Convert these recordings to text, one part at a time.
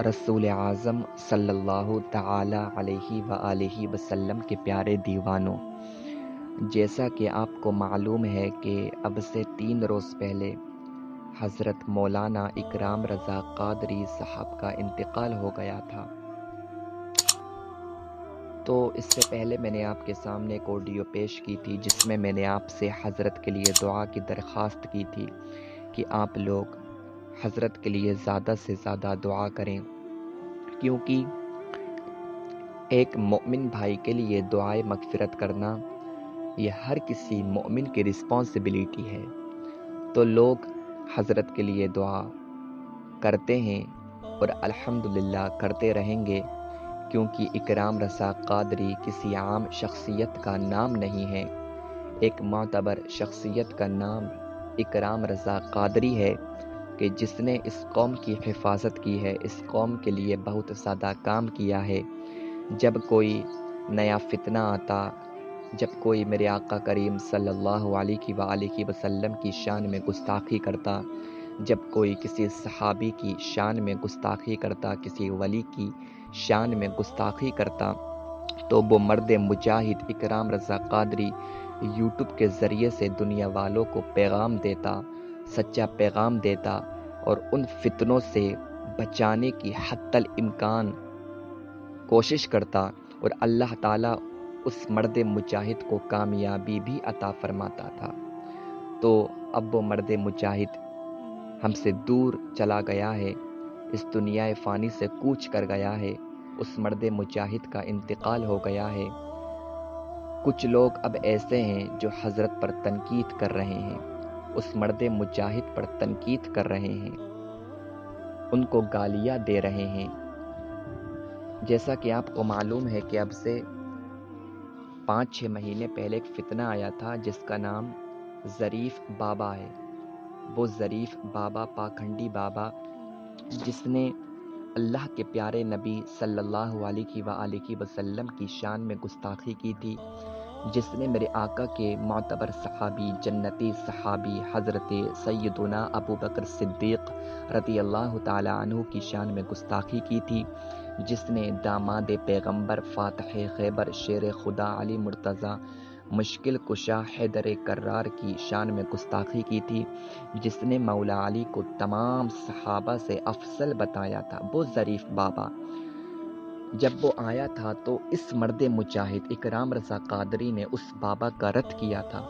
رسول اعظم صلی اللہ تعالی علیہ وآلہ وسلم کے پیارے دیوانوں، جیسا کہ آپ کو معلوم ہے کہ اب سے 3 روز پہلے حضرت مولانا اکرام رضا قادری صاحب کا انتقال ہو گیا تھا۔ تو اس سے پہلے میں نے آپ کے سامنے ایک آڈیو پیش کی تھی جس میں میں نے آپ سے حضرت کے لیے دعا کی درخواست کی تھی کہ آپ لوگ حضرت کے لیے زیادہ سے زیادہ دعا کریں، کیونکہ ایک مومن بھائی کے لیے دعائے مغفرت کرنا یہ ہر کسی مومن کی رسپانسبلٹی ہے۔ تو لوگ حضرت کے لیے دعا کرتے ہیں اور الحمدللہ کرتے رہیں گے، کیونکہ اکرام رضا قادری کسی عام شخصیت کا نام نہیں ہے، ایک معتبر شخصیت کا نام اکرام رضا قادری ہے کہ جس نے اس قوم کی حفاظت کی ہے، اس قوم کے لیے بہت زیادہ کام کیا ہے۔ جب کوئی نیا فتنہ آتا، جب کوئی میرے آقا کریم صلی اللہ علیہ وآلہ وسلم کی شان میں گستاخی کرتا، جب کوئی کسی صحابی کی شان میں گستاخی کرتا، کسی ولی کی شان میں گستاخی کرتا، تو وہ مرد مجاہد اکرام رضا قادری یوٹیوب کے ذریعے سے دنیا والوں کو پیغام دیتا، سچا پیغام دیتا اور ان فتنوں سے بچانے کی حتی الامکان کوشش کرتا، اور اللہ تعالیٰ اس مرد مجاہد کو کامیابی بھی عطا فرماتا تھا۔ تو اب وہ مرد مجاہد ہم سے دور چلا گیا ہے، اس دنیا فانی سے کوچ کر گیا ہے، اس مرد مجاہد کا انتقال ہو گیا ہے۔ کچھ لوگ اب ایسے ہیں جو حضرت پر تنقید کر رہے ہیں، اس مرد مجاہد پر تنقید کر رہے ہیں، ان کو گالیاں دے رہے ہیں۔ جیسا کہ آپ کو معلوم ہے کہ اب سے 5-6 مہینے پہلے ایک فتنہ آیا تھا جس کا نام ظریف بابا ہے۔ وہ ظریف بابا پاکھنڈی بابا جس نے اللہ کے پیارے نبی صلی اللہ علیہ وآلہ وسلم کی شان میں گستاخی کی تھی، جس نے میرے آقا کے معتبر صحابی، جنتی صحابی حضرت سیدنا ابو بکر صدیق رضی اللہ تعالی عنہ کی شان میں گستاخی کی تھی، جس نے داماد پیغمبر، فاتح خیبر، شیر خدا علی مرتضی، مشکل کشا حیدر کرار کی شان میں گستاخی کی تھی، جس نے مولا علی کو تمام صحابہ سے افضل بتایا تھا، وہ ظریف بابا جب وہ آیا تھا تو اس مرد مجاہد اکرام رضا قادری نے اس بابا کا رد کیا تھا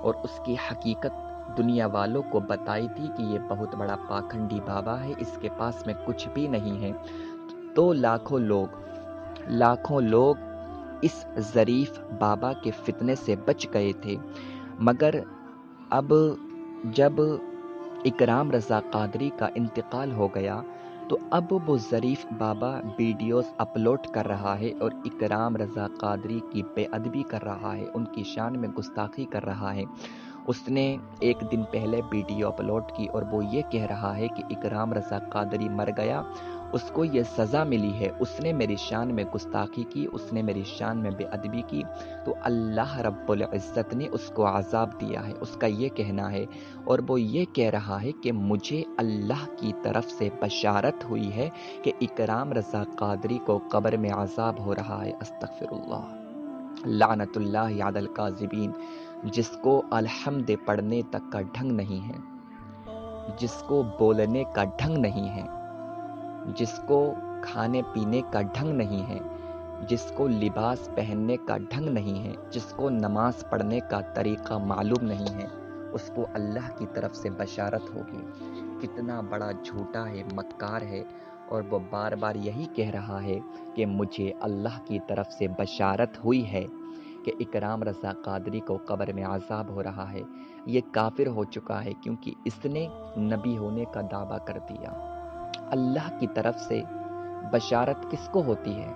اور اس کی حقیقت دنیا والوں کو بتائی تھی کہ یہ بہت بڑا پاکھنڈی بابا ہے، اس کے پاس میں کچھ بھی نہیں ہے۔ تو لاکھوں لوگ اس ظریف بابا کے فتنے سے بچ گئے تھے، مگر اب جب اکرام رضا قادری کا انتقال ہو گیا تو اب وہ ظریف بابا ویڈیوز اپلوڈ کر رہا ہے اور اکرام رضا قادری کی بے ادبی کر رہا ہے، ان کی شان میں گستاخی کر رہا ہے۔ اس نے ایک دن پہلے ویڈیو اپلوڈ کی اور وہ یہ کہہ رہا ہے کہ اکرام رضا قادری مر گیا، اس کو یہ سزا ملی ہے، اس نے میری شان میں گستاخی کی، اس نے میری شان میں بے ادبی کی، تو اللہ رب العزت نے اس کو عذاب دیا ہے، اس کا یہ کہنا ہے۔ اور وہ یہ کہہ رہا ہے کہ مجھے اللہ کی طرف سے بشارت ہوئی ہے کہ اکرام رضا قادری کو قبر میں عذاب ہو رہا ہے۔ استغفر اللہ، لعنت اللہ علی الکاذبین، جس کو الحمد پڑھنے تک کا ڈھنگ نہیں ہے، جس کو بولنے کا ڈھنگ نہیں ہے، جس کو کھانے پینے کا ڈھنگ نہیں ہے، جس کو لباس پہننے کا ڈھنگ نہیں ہے، جس کو نماز پڑھنے کا طریقہ معلوم نہیں ہے، اس کو اللہ کی طرف سے بشارت ہوگی۔ کتنا بڑا جھوٹا ہے، مکار ہے، اور وہ بار بار یہی کہہ رہا ہے کہ مجھے اللہ کی طرف سے بشارت ہوئی ہے کہ اکرام رضا قادری کو قبر میں عذاب ہو رہا ہے۔ یہ کافر ہو چکا ہے کیونکہ اس نے نبی ہونے کا دعویٰ کر دیا۔ اللہ کی طرف سے بشارت کس کو ہوتی ہے؟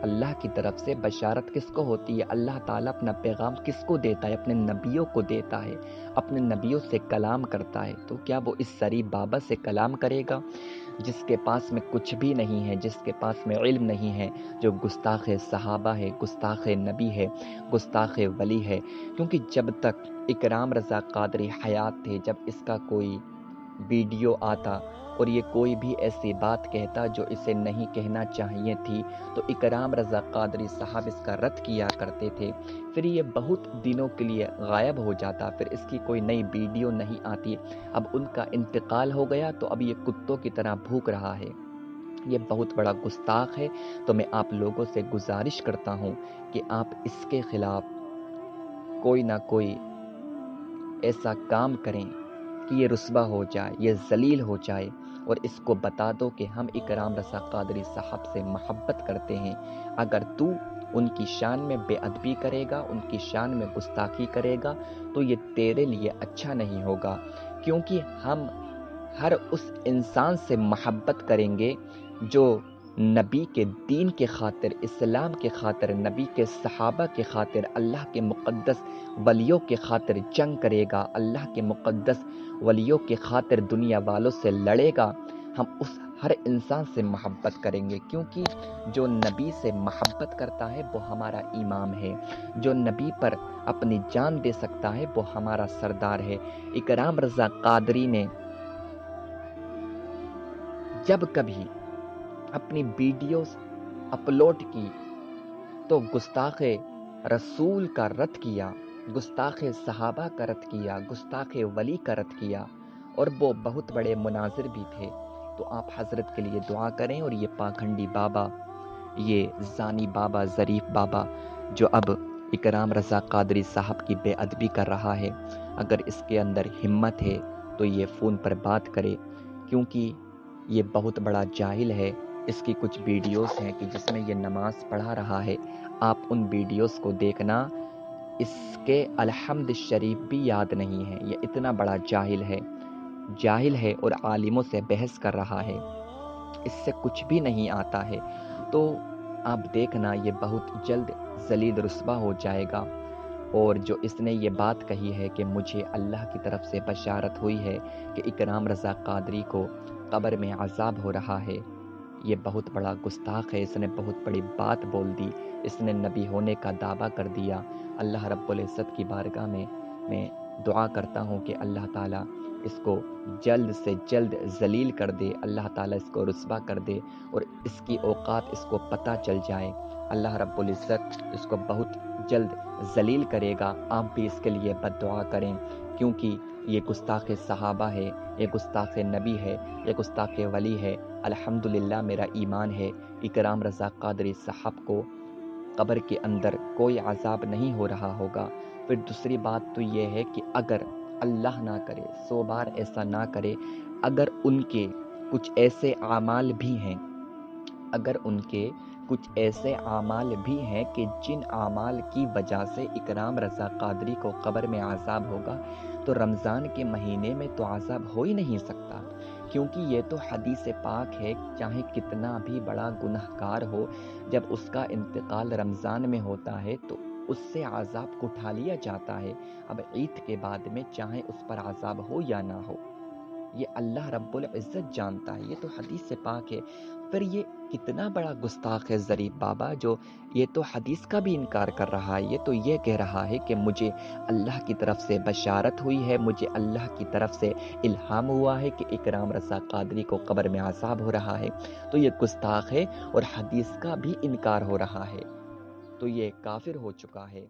اللہ کی طرف سے بشارت کس کو ہوتی ہے؟ اللہ تعالیٰ اپنا پیغام کس کو دیتا ہے؟ اپنے نبیوں کو دیتا ہے، اپنے نبیوں سے کلام کرتا ہے۔ تو کیا وہ اس ظریف بابا سے کلام کرے گا جس کے پاس میں کچھ بھی نہیں ہے، جس کے پاس میں علم نہیں ہے، جو گستاخ صحابہ ہے، گستاخ نبی ہے، گستاخ ولی ہے؟ کیونکہ جب تک اکرام رضا قادری حیات تھے، جب اس کا کوئی ویڈیو آتا اور یہ کوئی بھی ایسی بات کہتا جو اسے نہیں کہنا چاہیے تھی تو اکرام رضا قادری صاحب اس کا رد کیا کرتے تھے، پھر یہ بہت دنوں کے لیے غائب ہو جاتا، پھر اس کی کوئی نئی ویڈیو نہیں آتی۔ اب ان کا انتقال ہو گیا تو اب یہ کتوں کی طرح بھوک رہا ہے، یہ بہت بڑا گستاخ ہے۔ تو میں آپ لوگوں سے گزارش کرتا ہوں کہ آپ اس کے خلاف کوئی نہ کوئی ایسا کام کریں کہ یہ رسوا ہو جائے، یہ ذلیل ہو جائے، اور اس کو بتا دو کہ ہم اکرام رضا قادری صاحب سے محبت کرتے ہیں۔ اگر تو ان کی شان میں بے ادبی کرے گا، ان کی شان میں گستاخی کرے گا تو یہ تیرے لیے اچھا نہیں ہوگا، کیونکہ ہم ہر اس انسان سے محبت کریں گے جو نبی کے دین کے خاطر، اسلام کے خاطر، نبی کے صحابہ کے خاطر، اللہ کے مقدس ولیوں کے خاطر جنگ کرے گا، اللہ کے مقدس ولیوں کے خاطر دنیا والوں سے لڑے گا۔ ہم اس ہر انسان سے محبت کریں گے، کیونکہ جو نبی سے محبت کرتا ہے وہ ہمارا امام ہے، جو نبی پر اپنی جان دے سکتا ہے وہ ہمارا سردار ہے۔ اکرام رضا قادری نے جب کبھی اپنی ویڈیوز اپلوڈ کی تو گستاخ رسول کا رد کیا، گستاخ صحابہ کا رد کیا، گستاخ ولی کا رد کیا، اور وہ بہت بڑے مناظر بھی تھے۔ تو آپ حضرت کے لیے دعا کریں، اور یہ پاکھنڈی بابا، یہ زانی بابا، ظریف بابا جو اب اکرام رضا قادری صاحب کی بے ادبی کر رہا ہے، اگر اس کے اندر ہمت ہے تو یہ فون پر بات کرے، کیونکہ یہ بہت بڑا جاہل ہے۔ اس کی کچھ ویڈیوز ہیں کہ جس میں یہ نماز پڑھا رہا ہے، آپ ان ویڈیوز کو دیکھنا، اس کے الحمد شریف بھی یاد نہیں ہے۔ یہ اتنا بڑا جاہل ہے اور عالموں سے بحث کر رہا ہے، اس سے کچھ بھی نہیں آتا ہے۔ تو آپ دیکھنا یہ بہت جلد ذلیل رسوا ہو جائے گا۔ اور جو اس نے یہ بات کہی ہے کہ مجھے اللہ کی طرف سے بشارت ہوئی ہے کہ اکرام رضا قادری کو قبر میں عذاب ہو رہا ہے، یہ بہت بڑا گستاخ ہے، اس نے بہت بڑی بات بول دی، اس نے نبی ہونے کا دعویٰ کر دیا۔ اللہ رب العزت کی بارگاہ میں دعا کرتا ہوں کہ اللہ تعالیٰ اس کو جلد سے جلد ذلیل کر دے، اللہ تعالیٰ اس کو رسوا کر دے، اور اس کی اوقات اس کو پتہ چل جائے۔ اللہ رب العزت اس کو بہت جلد ذلیل کرے گا۔ آپ بھی اس کے لیے بد دعا کریں، کیونکہ یہ گستاخ صحابہ ہے، یہ گستاخ نبی ہے، یہ گستاخ ولی ہے۔ الحمدللہ میرا ایمان ہے اکرام رضا قادری صاحب کو قبر کے اندر کوئی عذاب نہیں ہو رہا ہوگا۔ پھر دوسری بات تو یہ ہے کہ اگر اللہ نہ کرے، 100 بار ایسا نہ کرے، اگر ان کے کچھ ایسے اعمال بھی ہیں، اگر ان کے کچھ ایسے اعمال بھی ہیں کہ جن اعمال کی وجہ سے اکرام رضا قادری کو قبر میں عذاب ہوگا، تو رمضان کے مہینے میں تو عذاب ہو ہی نہیں سکتا، کیونکہ یہ تو حدیث پاک ہے، چاہے کتنا بھی بڑا گنہگار ہو، جب اس کا انتقال رمضان میں ہوتا ہے تو اس سے عذاب اٹھا لیا جاتا ہے۔ اب عید کے بعد میں چاہے اس پر عذاب ہو یا نہ ہو، یہ اللہ رب العزت جانتا ہے، یہ تو حدیث پاک ہے۔ پھر یہ کتنا بڑا گستاخ ہے ظریف بابا، جو یہ تو حدیث کا بھی انکار کر رہا ہے، یہ تو یہ کہہ رہا ہے کہ مجھے اللہ کی طرف سے بشارت ہوئی ہے، مجھے اللہ کی طرف سے الہام ہوا ہے کہ اکرام رضا قادری کو قبر میں عذاب ہو رہا ہے۔ تو یہ گستاخ ہے اور حدیث کا بھی انکار ہو رہا ہے، تو یہ کافر ہو چکا ہے۔